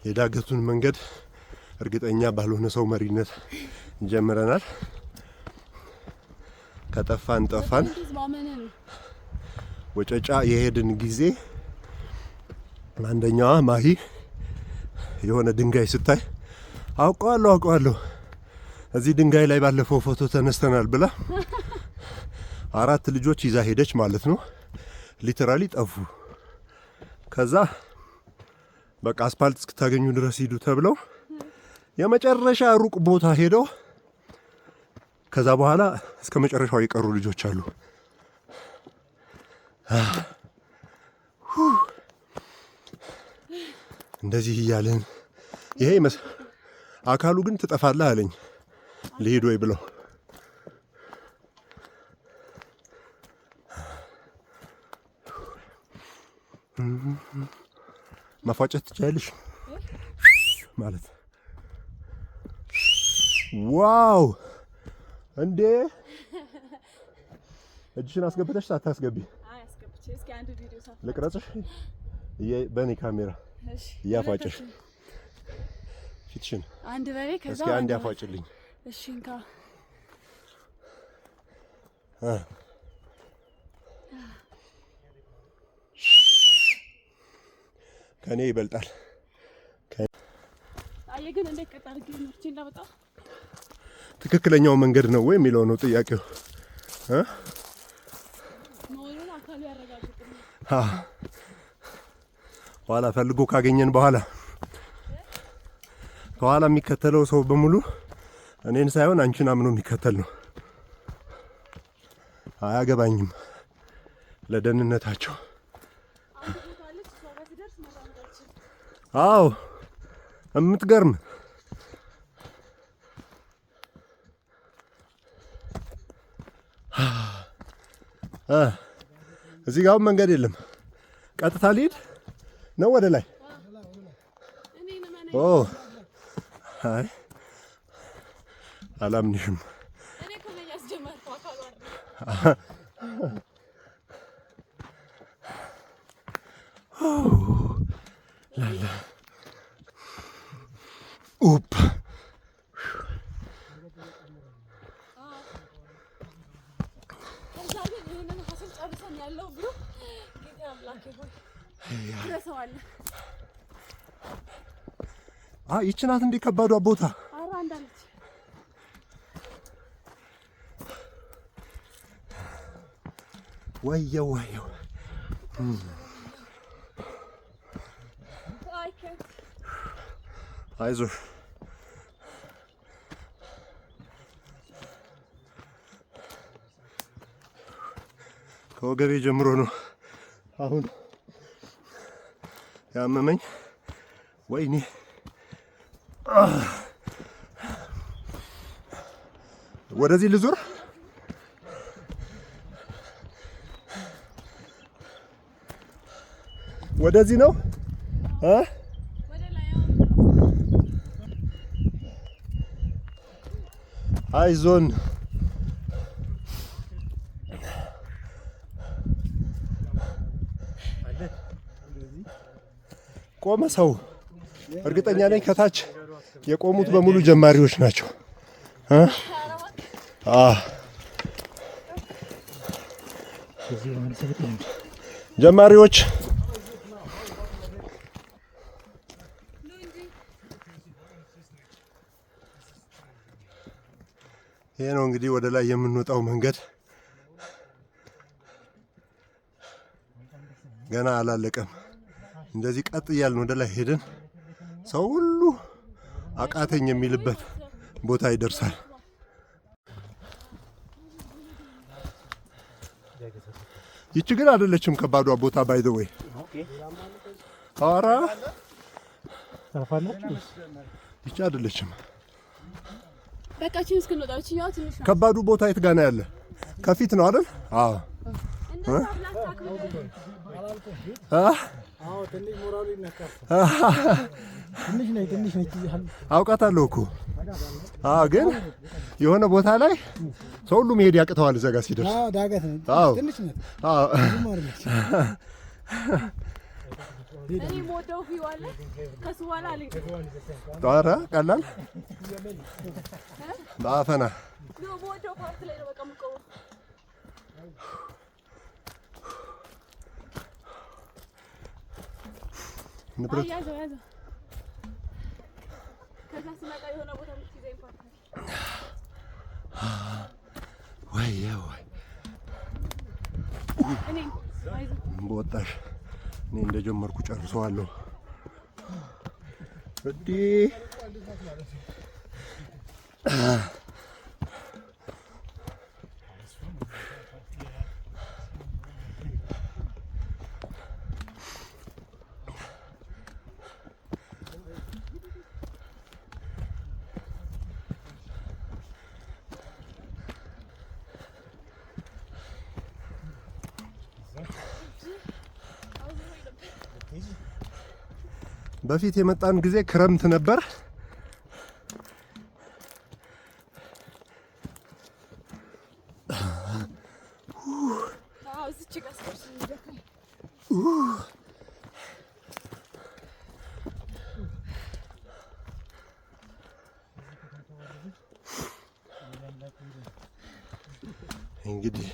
የዳገቱን መንገድ እርግጠኛ ባልሆነ ሰው መሪነት ጀምረናል። ከጠፋን ጠፋን። ወጨጫ የሄድን ጊዜ አንደኛዋ ማሂ የሆነ ድንጋይ ስታይ አውቀዋለሁ እዚህ ድንጋይ ላይ ባለፈው ፎቶ ተነስተናል ብላ 4 ልጆች ይዛ ሄደች ማለት ነው። ሊተራሊ ጠፉ። ከዛ በቃ አስፓልት እስክታገኙ ድረስ ሂዱ ተብለው የመጨረሻ ሩቅ ቦታ ሄደው ከዛ በኋላ እስከ መጨረሻው የቀሩ ልጆች አሉ። እንደዚህ እያልን ይሄ አካሉ ግን ትጠፋለህ አለኝ። ልሄድ ወይ ብለው ማፋጨት ትችያለሽ ማለት ዋው! እንዴ እጅሽን አስገብተሽ ሳታስገቢ? አይ አስገብቼ። እስኪ አንድ ቪዲዮ ልቅረጽሽ በኔ ካሜራ እያፋጨሽ ፊትሽን አንድ በሬ ከዛ እስኪ አንድ ያፋጭልኝ። እሺ እንካ ከኔ ይበልጣል። አይ ግን እንደ ቀጣር ግን ምርጭ እንዳመጣ ትክክለኛው መንገድ ነው ወይ የሚለው ነው ጥያቄው። ሞራል አካሉ ያረጋግጥልኝ። በኋላ ፈልጎ ካገኘን በኋላ ከኋላ የሚከተለው ሰው በሙሉ እኔን ሳይሆን አንቺን አምኖ የሚከተል ነው። አያገባኝም ለደህንነታቸው። አዎ እምትገርም እዚህ ጋር መንገድ የለም። ቀጥታ ልሂድ ነው ወደ ላይ? ኦ አይ አላምንሽም። እኔ ከነ ያስጀመርኩ አካሉ ላላ ኡፕ ይቺ ናት እንደ ከባዷ ቦታ። ወየው አይዞሽ ከወገቤ ጀምሮ ነው አሁን ያመመኝ። ወይኔ ወደዚህ ልዙር። ወደዚህ ነው አይዞን ቆመ ሰው። እርግጠኛ ነኝ ከታች የቆሙት በሙሉ ጀማሪዎች ናቸው። ጀማሪዎች ይሄ ነው እንግዲህ ወደ ላይ የምንወጣው መንገድ። ገና አላለቀም። እንደዚህ ቀጥ እያልን ወደ ላይ ሄደን ሰው ሁሉ አቃተኝ የሚልበት ቦታ ይደርሳል። ይቺ ግን አይደለችም ከባዷ ቦታ ባይ ዘ ወይ። ኧረ ይቺ አይደለችም። በቃችን እስክንወጣ እቺኛው ትንሽ ነው። ከባዱ ቦታ የት ጋር ነው ያለ? ከፊት ነው አይደል? አዎ ትንሽ ሞራሉ ይነካል። ትንሽ ነች አውቃታለሁ እኮ። ግን የሆነ ቦታ ላይ ሰው ሁሉ መሄድ ያቅተዋል። እዛ ጋር ሲደርስ ዳገት ነው። ትንሽ ነች። እኔ ሞደው ፊዋለ ከስዋላ አለኝ ጣራ ቀላል ባፈና ነው ሞደው ፓርት ላይ ነው በቃ ምቆው ንብረት ያዘው ከዛ ሲመጣ የሆነ ቦታ ምትይዘኝ ፓርት ወይ እኔ አይዞህ በወጣሽ እኔ እንደጀመርኩ ጨርሰዋለሁ እዲ በፊት የመጣን ጊዜ ክረምት ነበር እዚች ጋር ስደርስ እንደከኝ እንግዲህ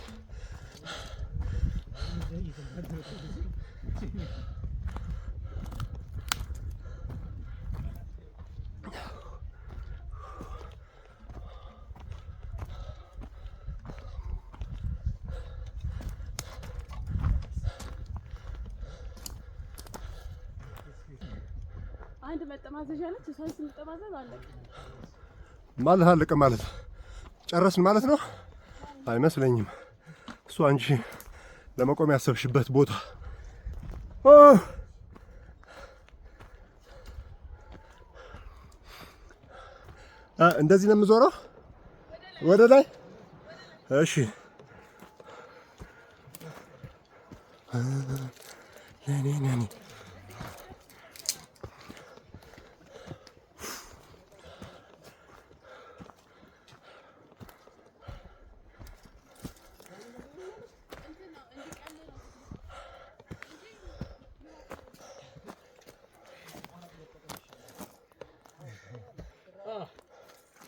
አንድ መጠማዘዣ ነች እሷን ስንጠማዘዝ አለቀ ማለት አለቀ ማለት ጨረስን ማለት ነው አይመስለኝም እሱ አንቺ ለመቆም ያሰብሽበት ቦታ እንደዚህ ነው የምዞረው ወደ ላይ እሺ ነኔ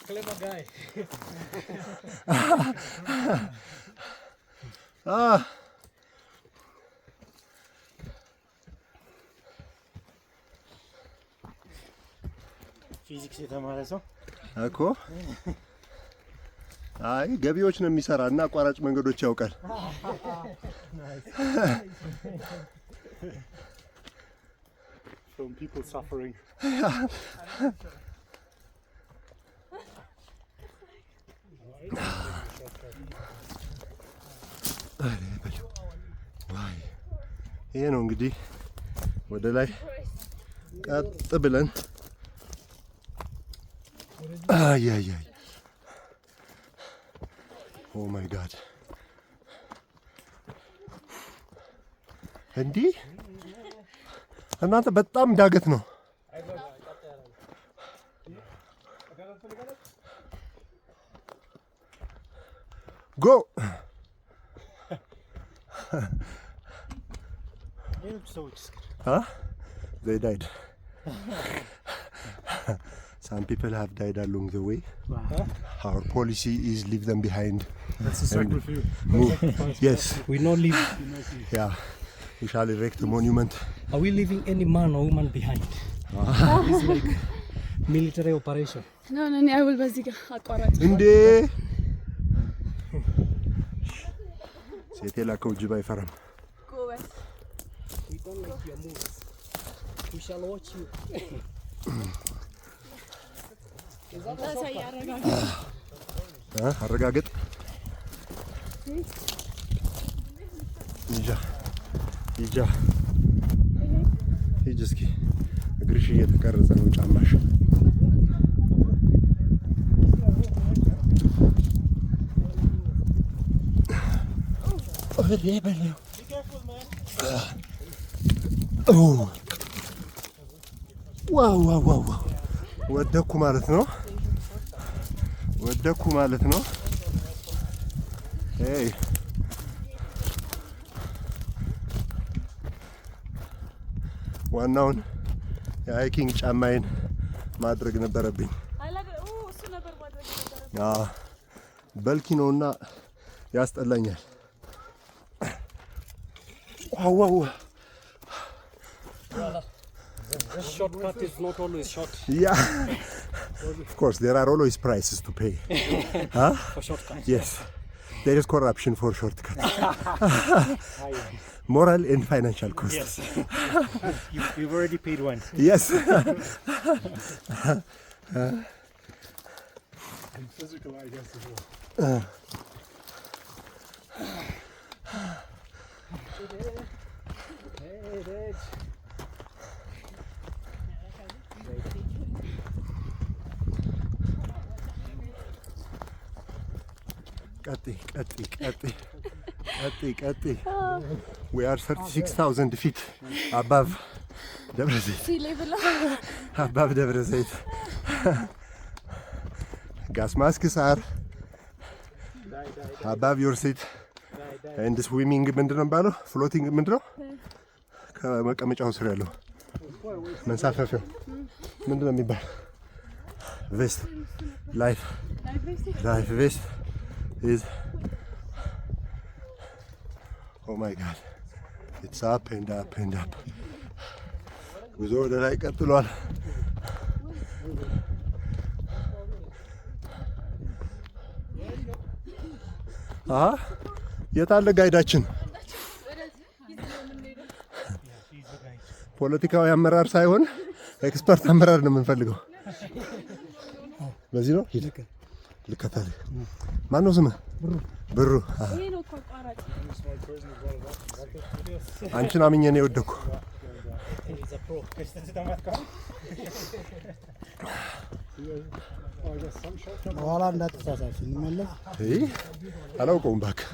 Clever guy. ፊዚክስ የተማረ ሰው እኮ አይ ገቢዎች ነው የሚሰራ እና አቋራጭ መንገዶች ያውቃል from people suffering. ይሄ ነው እንግዲህ ወደ ላይ ቀጥ ብለን አይ ኦ ማይ ጋድ እንዲህ እናንተ በጣም ዳገት ነው go huh they died some people have died along the way our policy is leave them behind That's a circle for you. yes We not leave. yeah we shall erect a monument Are we leaving any man or woman behind? It's like military operation. No, I will በዚህ ጋር አቋራጭ እንዴ ሴት የላከው ጅብ አይፈራም ጎበዝ We don't like your moves. We shall watch you. አረጋግጥ ይጃ ሂጂ እስኪ እግርሽ እየተቀረጸ ነው ጫማሽ ኦሬ በለው ዋው ወደኩ ማለት ነው hey ዋናውን የሃይኪንግ ጫማዬን ማድረግ ነበረብኝ። እሱ ነበር ማድረግ ነበረብኝ። በልኪ ነውና ያስጠላኛል። ዋው The shortcut is not always short. Yeah. Of course, there are always prices to pay. Huh? For shortcut. Yes. There is corruption for shortcuts. Moral and financial costs. Yes. You've already paid one. Yes. And physical, I guess, as well. ቀጥ We are 36,000 feet above ደብረ ዘይት. sea level. Above ደብረ ዘይት. Gas masks are above your seat. And swimming ምንድነው የሚባለው? Floating ምንድነው? ከመቀመጫው ስር ያለው መንሳፈፊያው ምንድነው የሚባለው? Vest. Life vest is oh my god, it's up and up and up. ጉዞ ወደ ላይ ቀጥሏል። የታለ ጋይዳችን? ፖለቲካዊ አመራር ሳይሆን ኤክስፐርት አመራር ነው የምንፈልገው። በዚህ ነው ሂድ ልከተል። ማን ነው ስምህ? ብሩ። አንቺን አምኜ ነው የወደኩ። በኋላ እንዳትሳሳች እንመለስ። አላውቀውም እባክህ።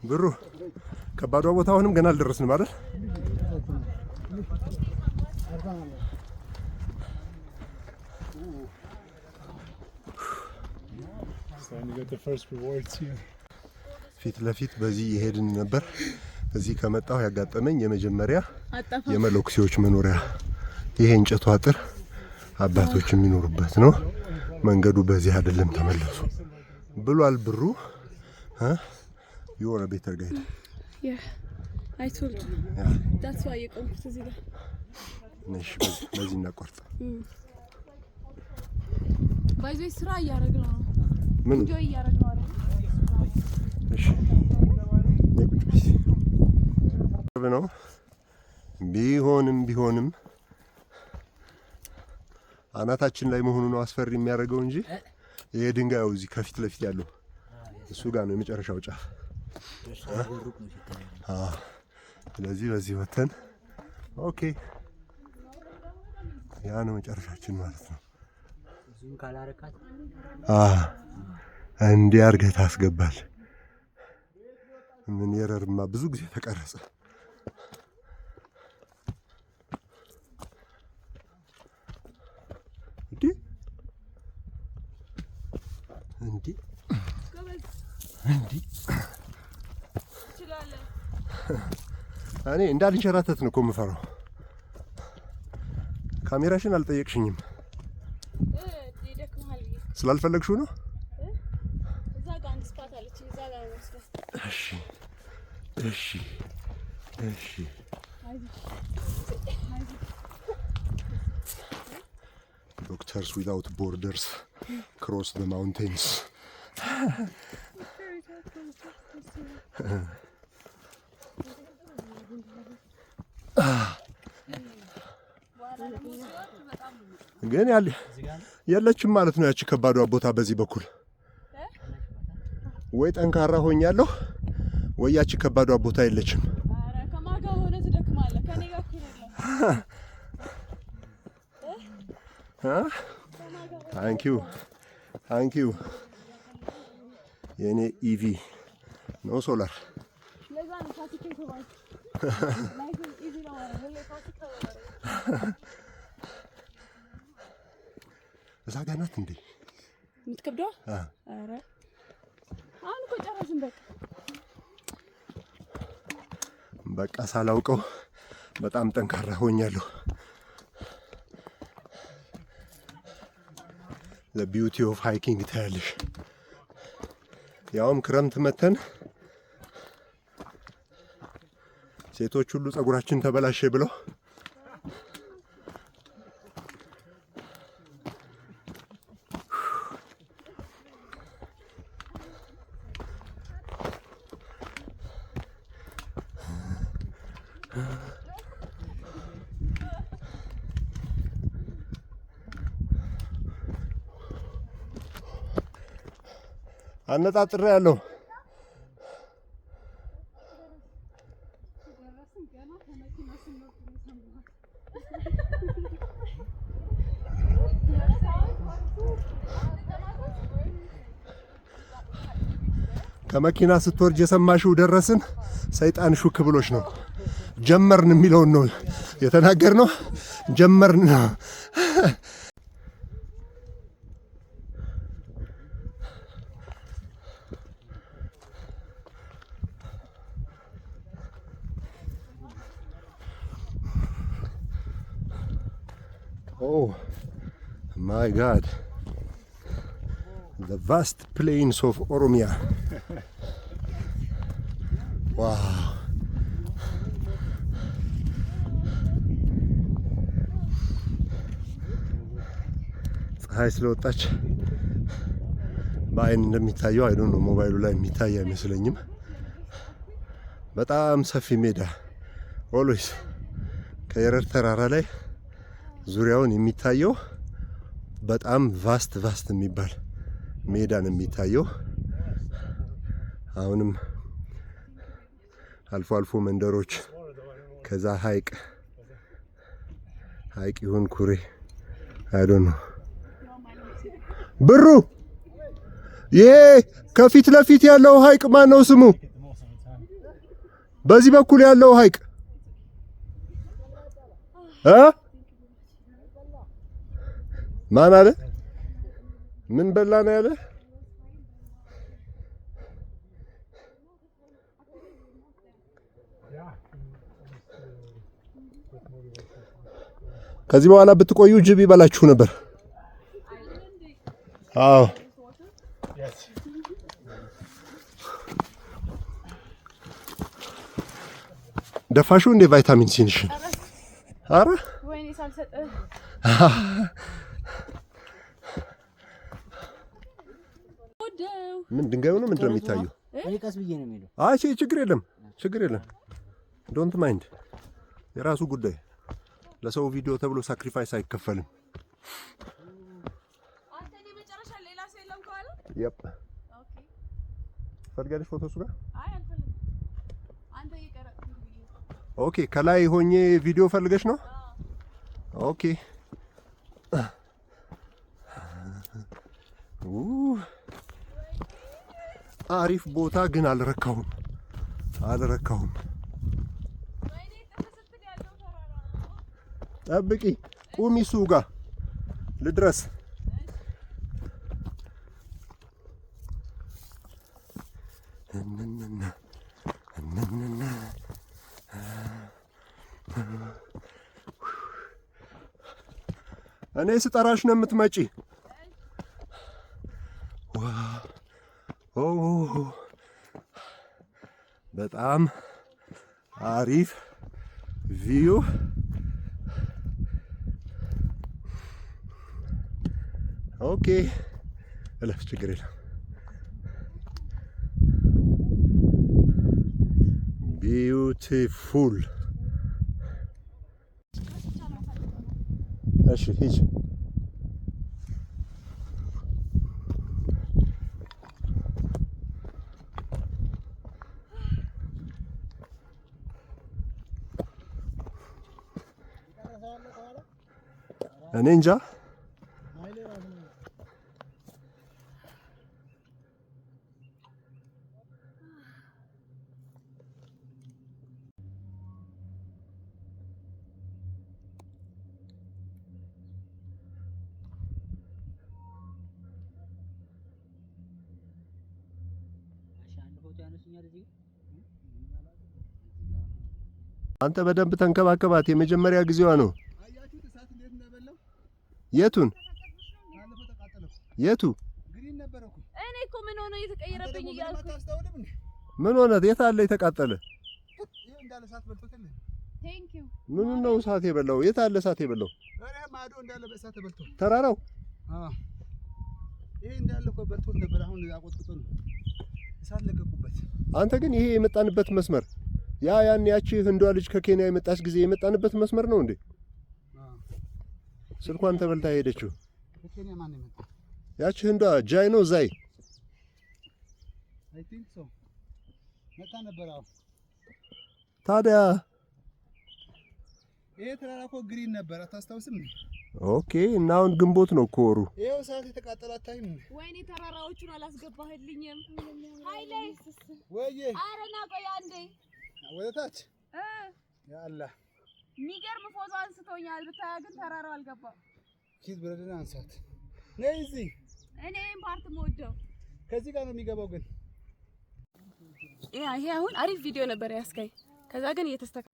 ብሩ ከባዷ ቦታ አሁንም ገና አልደረስንም አይደል? ፊት ለፊት በዚህ የሄድን ነበር። እዚህ ከመጣሁ ያጋጠመኝ የመጀመሪያ የመለኩሴዎች መኖሪያ ይሄ እንጨቱ አጥር አባቶች የሚኖሩበት ነው። መንገዱ በዚህ አይደለም፣ ተመለሱ ብሏል ብሩ። You are a better guide. Yeah, I told you. Yeah. That's why you come to Zira. ነሽ በዚህ እናቋርጥ። ባይዞይ ስራ እያደረግን ነው። ምን እንጆይ እያደረግን ነው አይደል? እሺ ነቁጭ ቢስ ነው። ቢሆንም አናታችን ላይ መሆኑ ነው አስፈሪ የሚያደርገው እንጂ ይሄ ድንጋዩ እዚህ ከፊት ለፊት ያለው እሱ ጋር ነው የመጨረሻው ጫፍ። ስለዚህ በዚህ ወተን ኦኬ፣ ያ ነው መጨረሻችን ማለት ነው። ዙም ካላረካት እንዲህ አድርገህ ታስገባል። ምን የረርማ ብዙ ጊዜ ተቀረጸ። እንዲህ እኔ እንዳልንሸራተት ነው እኮ የምፈራው። ካሜራሽን አልጠየቅሽኝም። ስላልፈለግሽው ነው። እዛ ጋር አንድ ስፓት አለች፣ እዛ ጋር ነው ወስደህ። እሺ ዶክተርስ ዊዛውት ቦርደርስ ክሮስ ዘ ማውንቴንስ። ግን የለችም ማለት ነው ያቺ ከባዷ ቦታ። በዚህ በኩል ወይ ጠንካራ ሆኛለሁ ወይ ያቺ ከባዷ ቦታ የለችም። አረ ከማን ጋር ሆነ ትደክማለህ? ከኔ ጋር እኮ ነው። ታንክ ዩ የኔ ኢቪ ነው ሶላር። ለዛ ነው ፋሲካ ተባለ። ላይፍ ኢዚ ነው ማለት ነው። ፋሲካ እዛ ጋር ናት እንዴ የምትከብደው? ኧረ አሁን እኮ ጨረስን። በቃ ሳላውቀው በጣም ጠንካራ ሆኛለሁ። the beauty of hiking ታያለሽ። ያውም ክረምት መተን ሴቶች ሁሉ ጸጉራችን ተበላሸ ብለው አነጣጥሬ ያለው ከመኪና ስትወርጅ የሰማሽው ደረስን ሰይጣን ሹክ ብሎሽ ነው። ጀመርን የሚለውን ነው የተናገርነው። ጀመርን። Oh my God, the vast plains of Oromia. Wow. ፀሐይ ስለወጣች በአይን እንደሚታየው አይዶን ነው ሞባይሉ ላይ የሚታይ አይመስለኝም። በጣም ሰፊ ሜዳ ኦልዌይስ ከየረር ተራራ ላይ ዙሪያውን የሚታየው በጣም ቫስት የሚባል ሜዳ ነው የሚታየው። አሁንም አልፎ አልፎ መንደሮች፣ ከዛ ሐይቅ ይሁን ኩሬ አይዶን ነው። ብሩ ይሄ ከፊት ለፊት ያለው ሐይቅ ማን ነው ስሙ? በዚህ በኩል ያለው ሐይቅ ማን አለ? ምን በላ ነው ያለ? ከዚህ በኋላ ብትቆዩ ጅብ ይበላችሁ ነበር። አዎ ደፋሹ እንደ ቫይታሚን ሲ ነሽ። አረ ወይኔ ሳልሰጥ ምን ድንጋዩ ነው ምንድነው የሚታየው? ቀስ ብዬ ነው የሚለው። አይ ችግር የለም ዶንት ማይንድ፣ የራሱ ጉዳይ። ለሰው ቪዲዮ ተብሎ ሳክሪፋይስ አይከፈልም። አንተ መጨረሻ ሌላ ሰው የለም ካለ ያፕ ፈልጋለሽ ፎቶሱ ጋር? አይ አልፈልግም። አንተ ይቀረጥ። ኦኬ ከላይ ሆኜ ቪዲዮ ፈልገሽ ነው? ኦኬ አሪፍ ቦታ ግን አልረካሁም። ጠብቂ፣ ቁሚ፣ እሱ ጋር ልድረስ። እኔ ስጠራሽ ነው የምትመጪ። በጣም አሪፍ ቪው። ኦኬ እለፍ፣ ችግር የለም። ቢዩቲፉል። እሺ ሂጅ። እኔ እንጃ አንተ በደንብ ተንከባከባት። የመጀመሪያ ጊዜዋ ነው። አያችሁት እሳት እንዴት እንደበላው? የቱን? ባለፈው ተቃጠለው። የቱ? ግሪን ነበር እኮ። እኔ እኮ ምን ሆነ እየተቀየረብኝ እያልኩ ምን ሆነ? የት አለ የተቃጠለ? ይሄ እንዳለ እሳት በልቶታል። ቴንክ ዩ። ምኑ ነው እሳት የበላው? የት አለ እሳት የበላው? ኧረ ማዶ እንዳለ በእሳት ተበልቶ ተራራው? አዎ ይሄ እንዳለ እኮ በልቶት ነበር። አሁን አቆጥቁጦ ነው እሳት ለቀቁበት። አንተ ግን ይሄ የመጣንበት መስመር ያን ያቺ ህንዷ ልጅ ከኬንያ የመጣች ጊዜ የመጣንበት መስመር ነው እንዴ? ስልኳን ተበልታ ሄደችው። ከኬንያ ማን ነው የመጣው? ያቺ ህንዷ ጃይ ነው ዛይ አይ ቲንክ ሶ መጣ ነበር። አዎ ታዲያ ይሄ ተራራ እኮ ግሪን ነበር። አታስታውስም? ኦኬ። እና አሁን ግንቦት ነው እኮ ወሩ። ይሄው እሳት የተቃጠለ አታይም? ወይኔ ተራራዎቹን አላስገባህልኝም። ኃይሌ ወይዬ ኧረ ና ቆይ አንዴ ወደ ታች ያላ የሚገርም ፎቶ አንስቶኛል። ብታያ ግን ተራራው አልገባም። ኪድ ብረድና አንሳት ነይ እዚህ። እኔ ፓርት የምወደው ከዚህ ጋር ነው የሚገባው። ግን ይሄ አሁን አሪፍ ቪዲዮ ነበር ያስካይ። ከዛ ግን እየተስተካከለ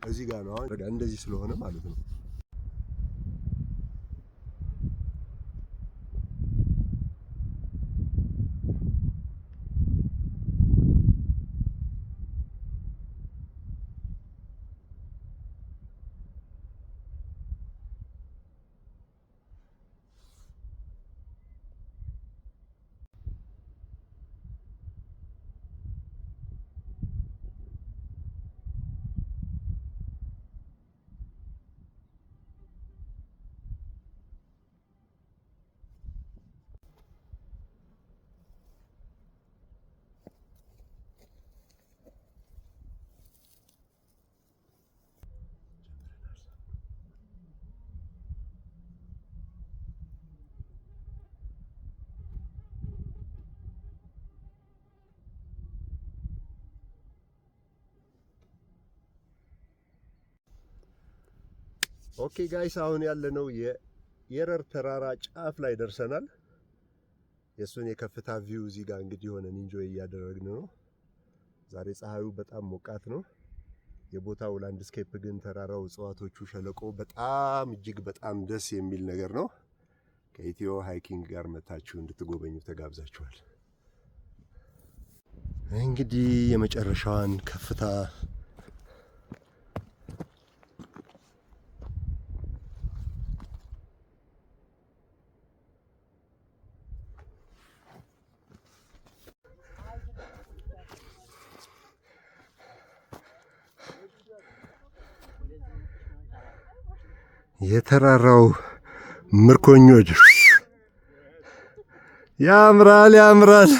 እዚህ ጋር ነው አሁን እንደዚህ ስለሆነ ማለት ነው። ኦኬ ጋይስ አሁን ያለነው የየረር ተራራ ጫፍ ላይ ደርሰናል። የሱን የከፍታ ቪው እዚህ ጋር እንግዲህ ሆነን ኢንጆይ እያደረግን ነው። ዛሬ ፀሐዩ በጣም ሞቃት ነው። የቦታው ላንድስኬፕ ግን ተራራው፣ እጽዋቶቹ፣ ሸለቆ በጣም እጅግ በጣም ደስ የሚል ነገር ነው። ከኢትዮ ሃይኪንግ ጋር መታችሁ እንድትጎበኙ ተጋብዛችኋል። እንግዲህ የመጨረሻዋን ከፍታ የተራራው ምርኮኞች ያምራል ያምራል።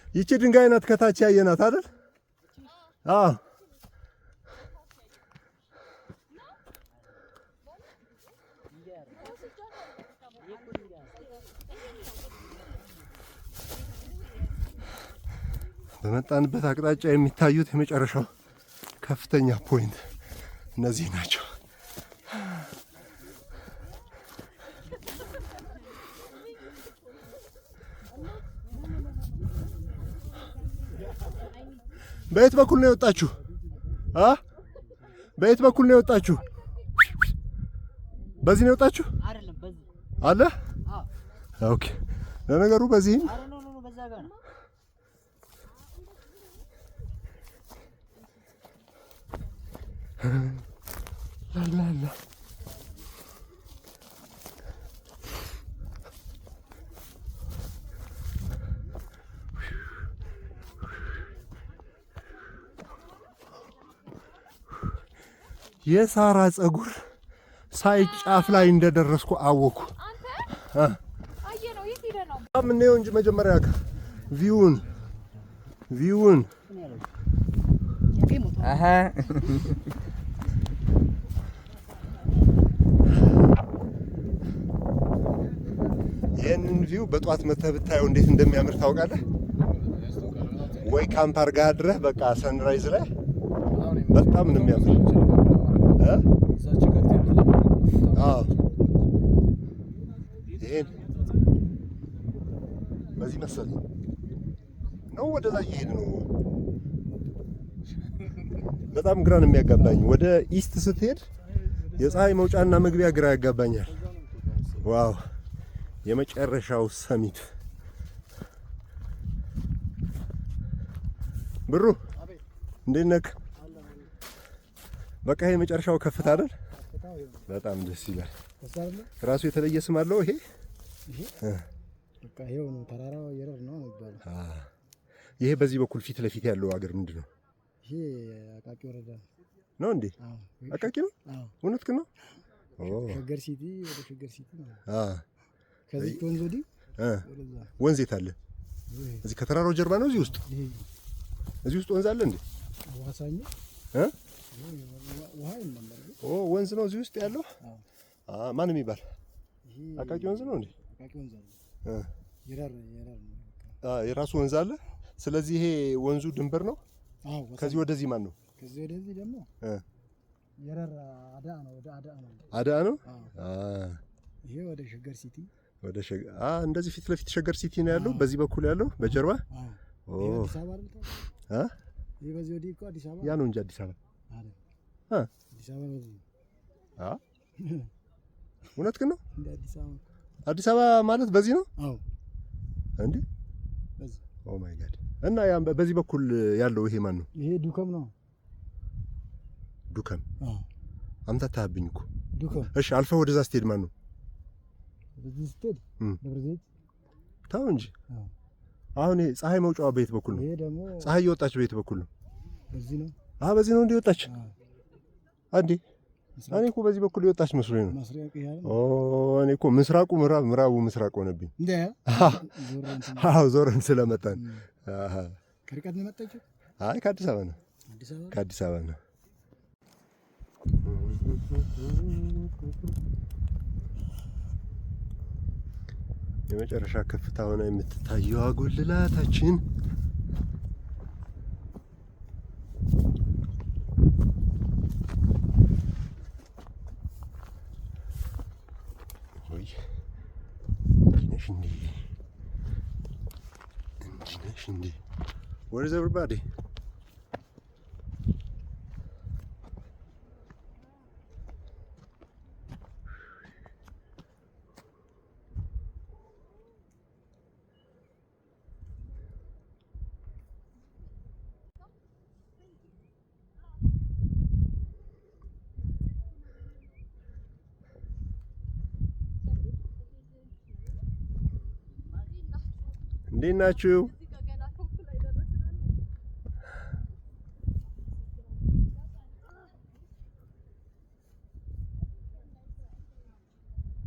ይቺ ድንጋይ ናት ከታች ያየናት አይደል? አዎ በመጣንበት አቅጣጫ የሚታዩት የመጨረሻው ከፍተኛ ፖይንት እነዚህ ናቸው። በየት በኩል ነው የወጣችሁ? በየት በኩል ነው የወጣችሁ? በዚህ ነው የወጣችሁ? አይደለም በዚህ አለ። ኦኬ ለነገሩ በዚህ በዛ ጋር ነው። ጠቅላላ የሳራ ጸጉር ሳይጫፍ ላይ እንደደረስኩ አወኩ። አንተ አየ ነው የት ሄደ ነው? ምን ነው እንጂ መጀመሪያ ቪውን ይህንን ቪው በጧት መተህ ብታየው እንዴት እንደሚያምር ታውቃለህ? ወይ ካምፕ አድርገህ አድረህ በቃ ሰንራይዝ ላይ በጣም ነው የሚያምር። ይሄን በዚህ መሰለኝ ነው ወደዛ እየሄድ ነው። በጣም ግራ ነው የሚያጋባኝ። ወደ ኢስት ስትሄድ የፀሐይ መውጫና መግቢያ ግራ ያጋባኛል። ዋው የመጨረሻው ሰሚት ብሩ እንዴት ነህ? በቃ ይሄ መጨረሻው ከፍታ አይደል? በጣም ደስ ይላል። ራሱ የተለየ ስም አለው ይሄ በቃ ይሄው ነው ተራራው የረር ነው የሚባለው። ይሄ በዚህ በኩል ፊት ለፊት ያለው ሀገር ምንድን ነው? ይሄ አቃቂ ወረዳ ነው እንዴ? አቃቂ ነው? እውነት ነው? ሸገር ሲቲ ወደ ሸገር ሲቲ ነው። ከዚህ ወንዝ ወዲህ ወንዝ የት አለ? እዚህ ከተራራው ጀርባ ነው። እዚህ ውስጥ ወንዝ አለ እንዴ? ዋሳኝ ውሃ የለም። ወንዝ ነው እዚህ ውስጥ ያለው። ማን የሚባል አቃቂ ወንዝ ነው እንዴ? አቃቂ ወንዝ አለ። የረር ነው። የራሱ ወንዝ አለ። ስለዚህ ይሄ ወንዙ ድንበር ነው። ከዚህ ወደዚህ ማን ነው? ከዚህ ወደዚህ ደግሞ የረር አዳ ነው። ወደ አዳ ነው። ይሄ ወደ ሸገር ሲቲ እንደዚህ ፊት ለፊት ሸገር ሲቲ ነው ያለው። በዚህ በኩል ያለው በጀርባ አዲስ አበባ አይደል? ይሄ በዚህ ወዲህ እኮ አዲስ አበባ ያ ነው እንጂ አዲስ አበባ አዲስ አበባ በዚህ እውነት ግን ነው። እንደ አዲስ አበባ ማለት በዚህ ነው። እንዴ በዚህ ኦ ማይ ጋድ። እና ያ በዚህ በኩል ያለው ይሄ ማን ነው? ይሄ ዱከም ነው። ዱከም አምታታብኝ እኮ ዱከም። እሺ አልፈህ ወደዛ ስትሄድ ማን ነው? በዚህ ስትሄድ ደብረ ዘይት ታው እንጂ አሁን ፀሐይ መውጫዋ በየት በኩል ነው? ይሄ ደግሞ ፀሐይ የወጣች በየት በኩል ነው? በዚህ ነው። በዚህ ነው እንዲወጣች አንዴ። እኔ እኮ በዚህ በኩል የወጣች መስሎኝ ነው። እኔ እኮ ምስራቁ ምዕራቡ ምስራቅ ሆነብኝ። ዞረን ስለመጣን። ከርቀት ነው የመጣችው? አይ ከአዲስ አበባ ነው። ከአዲስ አበባ ነው። የመጨረሻ ከፍታ ሆነ የምትታየው ጉልላታችን Where is everybody? እንዴት ናችሁ?